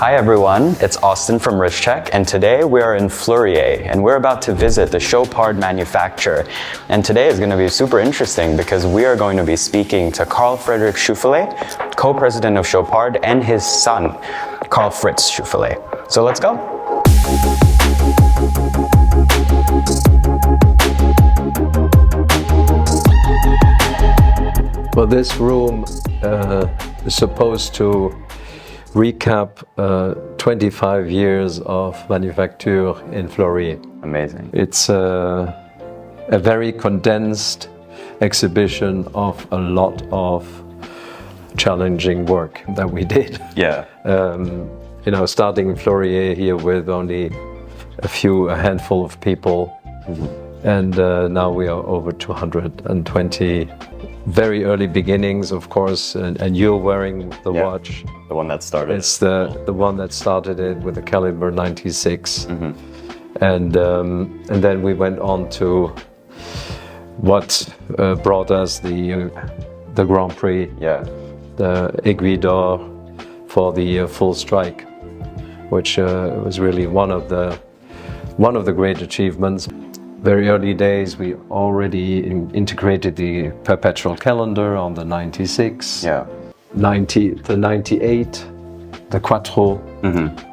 Hi everyone, it's Austin from RiskCheck, and today we are in Fleurier, and we're about to visit the Chopard manufacturer. And today is going to be super interesting because we are going to be speaking to Karl-Friedrich Scheufele, co-president of Chopard, and his son, Karl-Fritz Scheufele. So let's go. Well, this room is supposed to recap 25 years of manufacture in Fleurier. Amazing. It's a very condensed exhibition of a lot of challenging work that we did. Yeah. Starting in Fleurier here with only a handful of people, and now we are over 220. Very early beginnings, of course, and you're wearing the watch. The one that started. It's the one that started it with the caliber 96, and then we went on to what brought us the Grand Prix, the Aiguille d'Or for the full strike, which was really one of the great achievements. Very early days, we already integrated the perpetual calendar on the 96, the 98, the Quattro,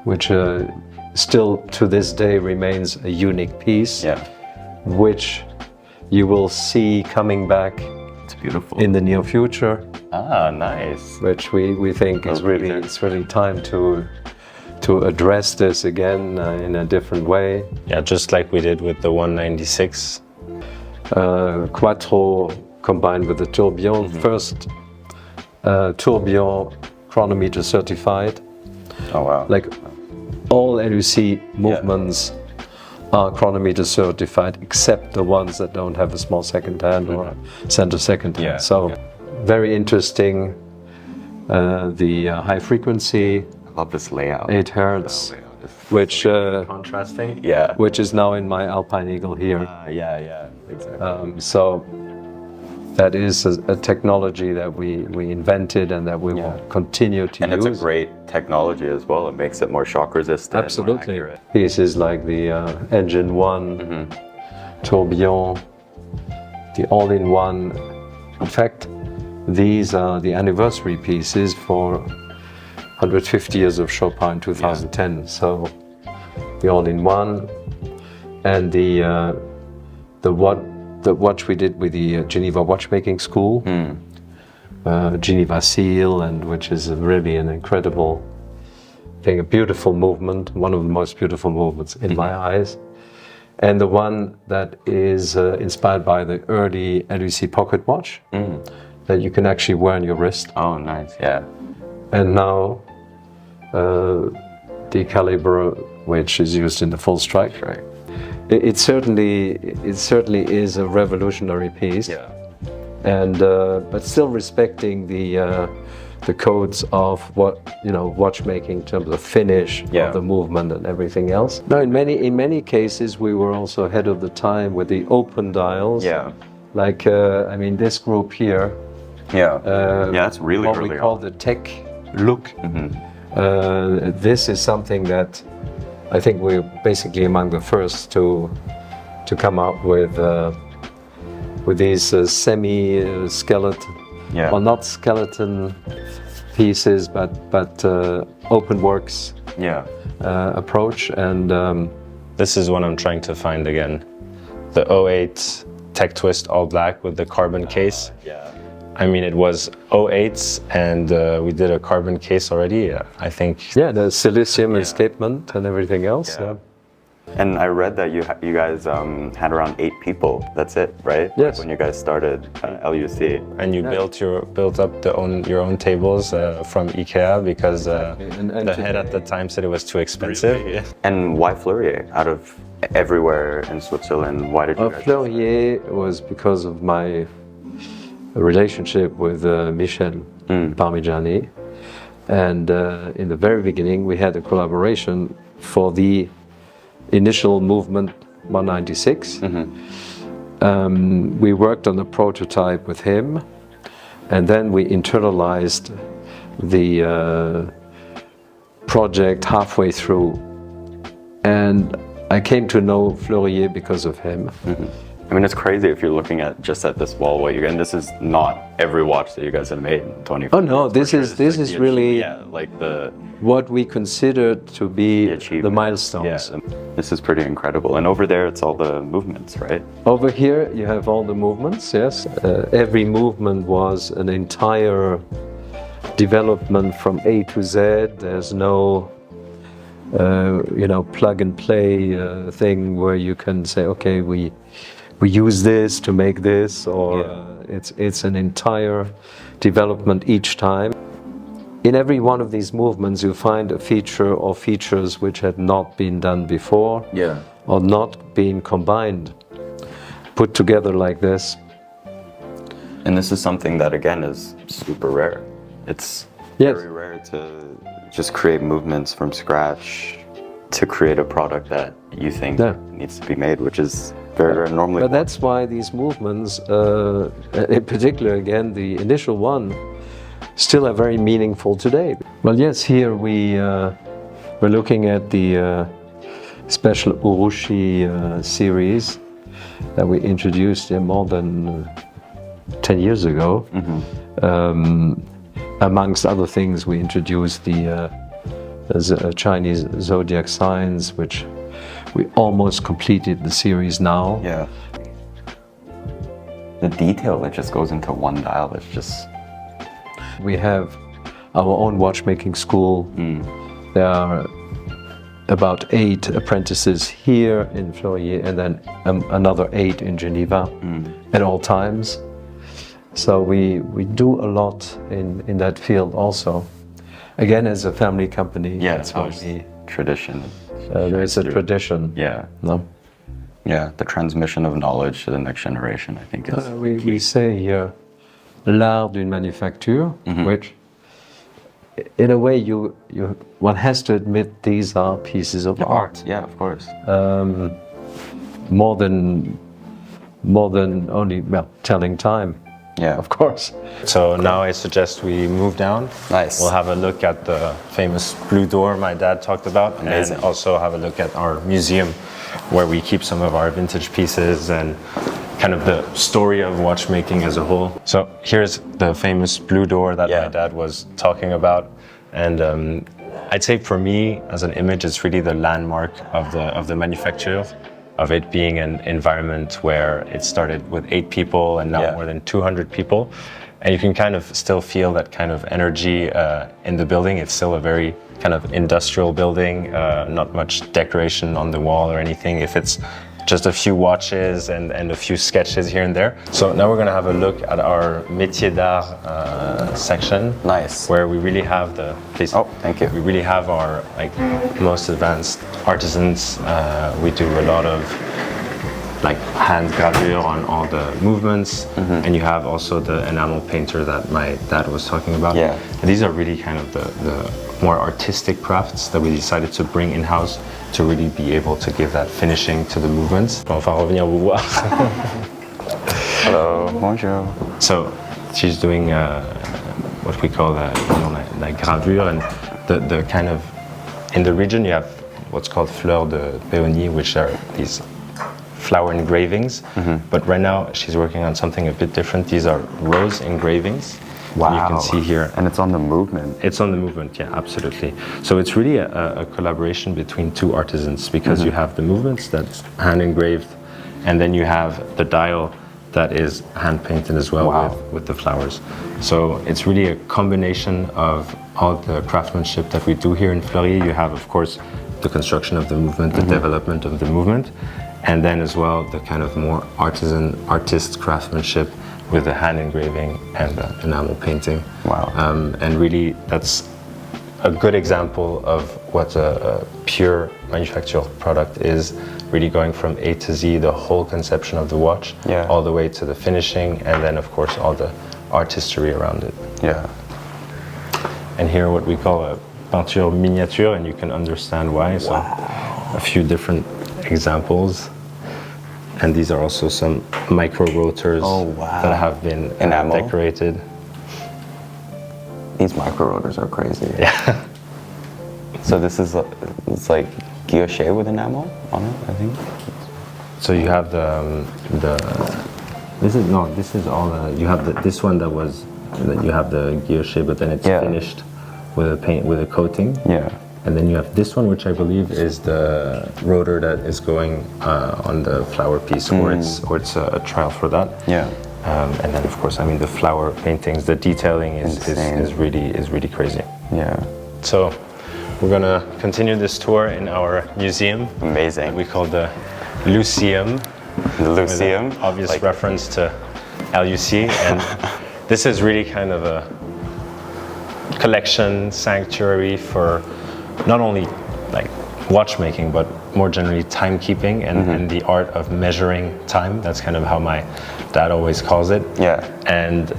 which still to this day remains a unique piece, which you will see coming back. It's beautiful. In the near future. Ah, nice. Which we think is really time to address this again in a different way. Yeah, just like we did with the 196. Quattro combined with the tourbillon. First tourbillon chronometer certified. Oh wow. Like all L.U.C movements are chronometer certified except the ones that don't have a small second hand or center second hand. So very interesting. The high frequency. Love this layout. 8 Hertz, which contrasting. Which is now in my Alpine Eagle here. Exactly. So that is a technology that we invented and that we will continue to use. And it's a great technology as well. It makes it more shock resistant. Absolutely. Pieces like the Engine 1, tourbillon, the all-in-one. In fact, these are the anniversary pieces for 150 years of Chopard in 2010. So the all-in-one, and the watch we did with the Geneva Watchmaking School, Geneva seal, and which is really an incredible thing, a beautiful movement, one of the most beautiful movements in my eyes, and the one that is inspired by the early L.U.C pocket watch that you can actually wear on your wrist. Oh, nice. Yeah. And now the caliber which is used in the full strike. It certainly is a revolutionary piece. And but still respecting the codes of watchmaking in terms of the finish of the movement and everything else. Now in many cases we were also ahead of the time with the open dials. Like this group here. That's really what we call the tech look. This is something that I think we're basically among the first to come up with these semi-skeleton, well, not skeleton pieces, but open works approach. And this is what I'm trying to find again. The 08 Tech Twist all black with the carbon case. I mean, it was 08s, and we did a carbon case already, I think. Yeah, the silicium escapement and everything else. And I read that you guys had around 8 people. That's it, right? Yes. When you guys started L.U.C. And you built up your own tables from IKEA because the head at the time said it was too expensive. Really? And why Fleurier? Out of everywhere in Switzerland, why did you guys? Fleurier was because of my relationship with Michel Parmigiani, and in the very beginning we had a collaboration for the initial movement 196. We worked on the prototype with him, and then we internalized the project halfway through, and I came to know Fleurier because of him. I mean, it's crazy if you're looking at just at this wall what you get. And this is not every watch that you guys have made in 24 Oh no, this is really like the what we consider to be the achievement. milestones. Yeah, this is pretty incredible. And over there, it's all the movements, right? Over here, you have all the movements. Yes, every movement was an entire development from A to Z. There's no plug and play thing where you can say, okay, we use this to make this, or it's an entire development each time. In every one of these movements, you find a feature or features which had not been done before, or not been combined, put together like this. And this is something that, again, is super rare. It's very rare to just create movements from scratch to create a product that you think needs to be made, which is very rare normally. But that's why these movements, in particular, again, the initial one, still are very meaningful today. Well, yes, here we're looking at the special Urushi series that we introduced more than 10 years ago. Amongst other things, we introduced the Chinese zodiac signs, which we almost completed the series now. Yeah. The detail that just goes into one dial is just... We have our own watchmaking school. There are about 8 apprentices here in Fleurier, and then another 8 in Geneva at all times. So we do a lot in that field also. Again, as a family company. Yeah, that's what we... Tradition. There's a tradition. Yeah. No? Yeah, the transmission of knowledge to the next generation, I think is we say here, l'art d'une manufacture, which, in a way, one has to admit these are pieces of art. Yeah, of course. More than only telling time. Yeah, of course. So now I suggest we move down. Nice. We'll have a look at the famous blue door my dad talked about. Amazing. And also have a look at our museum where we keep some of our vintage pieces and kind of the story of watchmaking as a whole. So here's the famous blue door that my dad was talking about. And I'd say for me, as an image, it's really the landmark of the manufacture, of it being an environment where it started with 8 people and now more than 200 people. And you can kind of still feel that kind of energy in the building. It's still a very kind of industrial building, not much decoration on the wall or anything. If it's just a few watches and a few sketches here and there. So now we're gonna have a look at our métiers d'art section. Nice. Where we really have the, please. Oh, thank you. We really have our most advanced artisans. We do a lot of hand gravure on all the movements. And you have also the enamel painter that my dad was talking about. Yeah. And these are really kind of the more artistic crafts that we decided to bring in-house to really be able to give that finishing to the movements. On va revenir vous voir. Hello, bonjour. So she's doing what we call la gravure, and the kind of, in the region you have what's called fleurs de péonie, which are these flower engravings. But right now she's working on something a bit different. These are rose engravings. Wow. You can see here. And it's on the movement. It's on the movement, yeah, absolutely. So it's really a collaboration between 2 artisans, because you have the movements that's hand engraved, and then you have the dial that is hand painted as well with the flowers. So it's really a combination of all the craftsmanship that we do here in Fleurier. You have, of course, the construction of the movement, the development of the movement, and then as well the kind of more artist craftsmanship with the hand engraving and the enamel painting. Wow. And really that's a good example of what a pure manufactured product is, really going from A to Z, the whole conception of the watch, all the way to the finishing, and then of course all the artistry around it. Yeah. And here what we call a peinture miniature, and you can understand why. So a few different examples. And these are also some micro rotors that have been decorated. These micro rotors are crazy. Yeah. So this is it's like guilloche with enamel on it, I think. So you have this is all you have this one that you have the guilloche, but then it's finished with a coating. Yeah. And then you have this one, which I believe is the rotor that is going on the flower piece, or it's a trial for that. Yeah. And then of course, I mean, the flower paintings, the detailing is really crazy. Yeah. So we're gonna continue this tour in our museum. Amazing. We call the L.U.Ceum. The L.U.Ceum. Obvious reference to L.U.C. And this is really kind of a collection sanctuary for not only like watchmaking, but more generally timekeeping and the art of measuring time. That's kind of how my dad always calls it. Yeah. And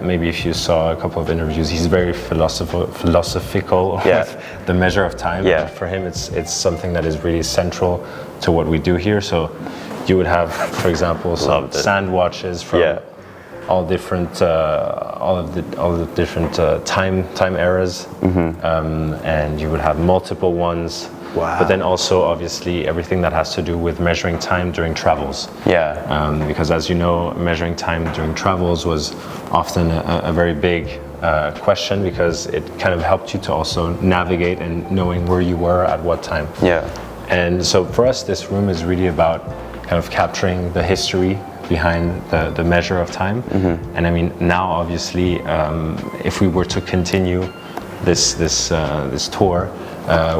maybe if you saw a couple of interviews, he's very philosophical with the measure of time. Yeah. For him, it's something that is really central to what we do here. So you would have, for example, some sand watches from all different, all of the different time eras, and you would have multiple ones. Wow. But then also, obviously, everything that has to do with measuring time during travels. Yeah. Because as you know, measuring time during travels was often a very big question, because it kind of helped you to also navigate and knowing where you were at what time. Yeah. And so for us, this room is really about kind of capturing the history behind the measure of time. And I mean, now obviously, if we were to continue this tour,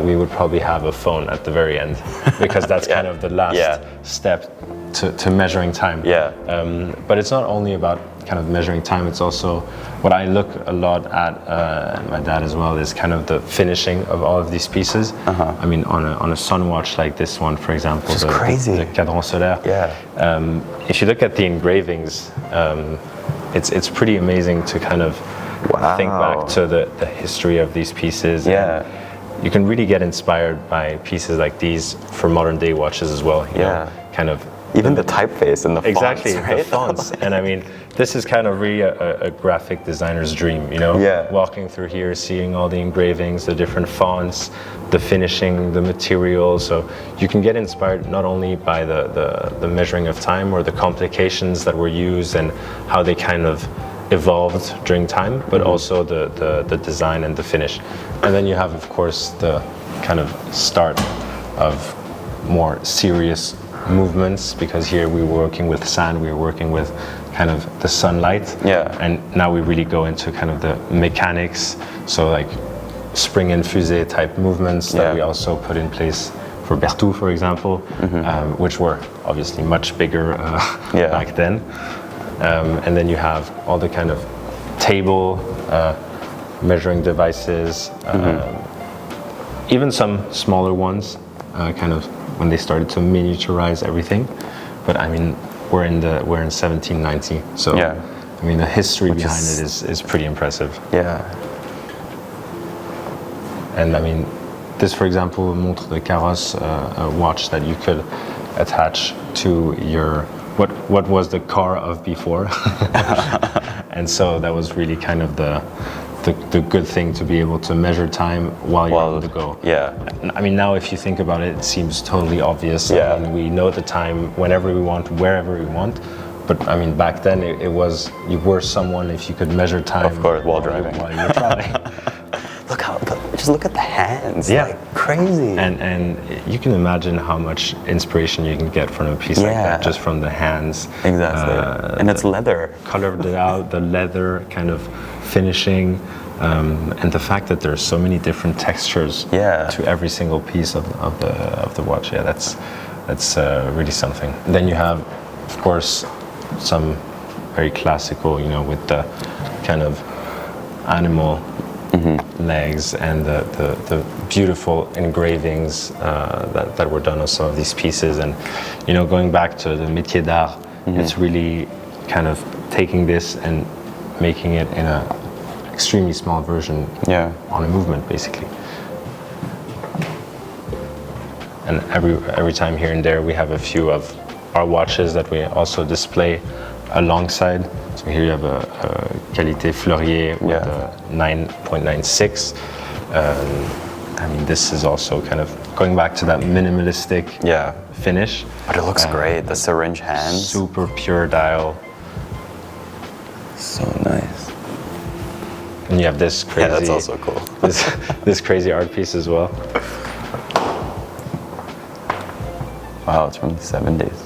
we would probably have a phone at the very end, because that's kind of the last step to measuring time. Yeah. But it's not only about kind of measuring time, it's also what I look a lot at, and my dad as well, is kind of the finishing of all of these pieces. I mean, on a sun watch like this one, for example, the cadran solaire. Yeah. If you look at the engravings, it's pretty amazing to kind of think back to the history of these pieces. Yeah. You can really get inspired by pieces like these for modern day watches as well. You know, kind of even the typeface and the fonts, exactly, right? the fonts. And I mean, this is kind of really a graphic designer's dream, you know? Yeah. Walking through here, seeing all the engravings, the different fonts, the finishing, the materials. So you can get inspired not only by the measuring of time or the complications that were used and how they kind of evolved during time, but also the design and the finish. And then you have, of course, the kind of start of more serious movements, because here we were working with sand, we were working with kind of the sunlight. Yeah. And now we really go into kind of the mechanics, so like spring and fusée type movements that we also put in place for Berthoud, for example, which were obviously much bigger back then. And then you have all the kind of table measuring devices, even some smaller ones, kind of when they started to miniaturize everything. But I mean, we're in 1790, so I mean the history behind it is pretty impressive. Yeah. And I mean, this, for example, montre de carrosse, a watch that you could attach to your what was the car of before. And so that was really kind of the good thing, to be able to measure time while you're on the go. Yeah. I mean, now if you think about it, it seems totally obvious. Yeah. I mean, we know the time whenever we want, wherever we want. But I mean, back then it was, you were someone if you could measure time. Of course, while driving. While you were driving. Just look at the hands. Yeah. Like crazy. And you can imagine how much inspiration you can get from a piece like that, just from the hands. Exactly. And it's leather. Colored it out, the leather kind of finishing, and the fact that there's so many different textures to every single piece of the watch. Yeah, that's really something. Then you have, of course, some very classical, you know, with the kind of animal legs and the beautiful engravings that were done on some of these pieces. And, you know, going back to the métiers d'art, it's really kind of taking this and making it in a extremely small version on a movement, basically. And every time here and there we have a few of our watches that we also display alongside. So here you have a Qualité Fleurier with a 9.96. I mean, this is also kind of going back to that minimalistic Yeah. finish. But it looks great. The syringe hands. Super pure dial. So nice. And you have this crazy. Yeah, that's also cool. this crazy art piece as well. Wow, it's from the 70s.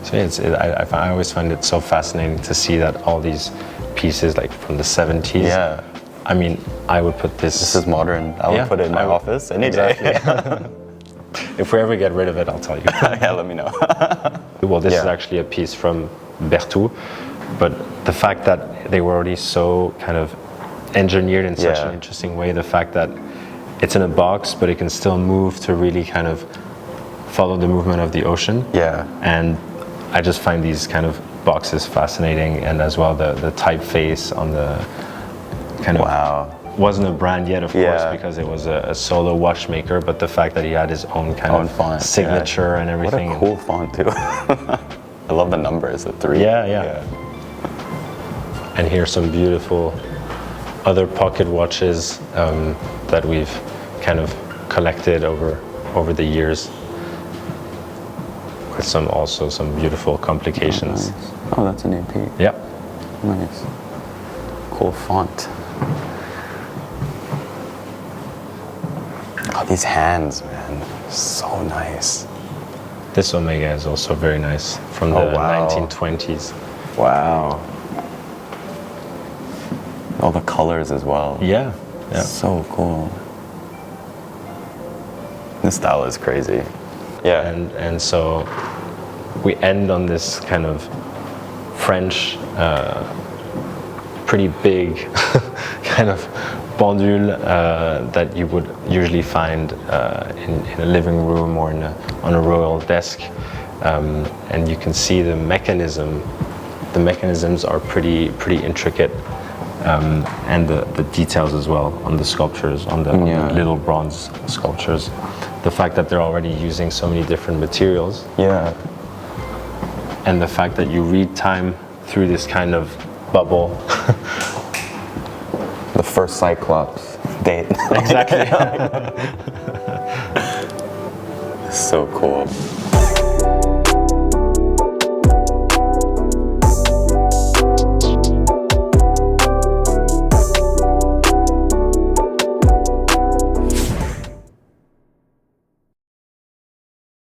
So I always find it so fascinating to see that all these pieces, like from the 70s. Yeah. I mean, I would put this. This is modern. I would put it in my office any day. If we ever get rid of it, I'll tell you. Yeah, let me know. Well, this is actually a piece from Berthoud, but the fact that they were already so kind of engineered in such an interesting way, the fact that it's in a box, but it can still move to really kind of follow the movement of the ocean. Yeah. And I just find these kind of boxes fascinating, and as well the typeface on the kind of wasn't a brand yet, of course, because it was a solo watchmaker, but the fact that he had his own kind of font, signature and everything. What a cool font too. I love the numbers, the 3. Yeah. And here's some beautiful other pocket watches that we've kind of collected over the years, with some beautiful complications. Nice. Oh, that's an AP. Yeah. Nice. Cool font. Oh, these hands, man, so nice. This Omega is also very nice, from the 1920s. Wow. All the colors as well. Yeah. So cool. This style is crazy. Yeah. And so we end on this kind of French, pretty big kind of pendule that you would usually find in a living room or on a royal desk, and you can see the mechanism. The mechanisms are pretty intricate, and the details as well on the sculptures, on the little bronze sculptures. The fact that they're already using so many different materials. Yeah. And the fact that you read time through this kind of bubble. The first Cyclops date. Exactly. So cool.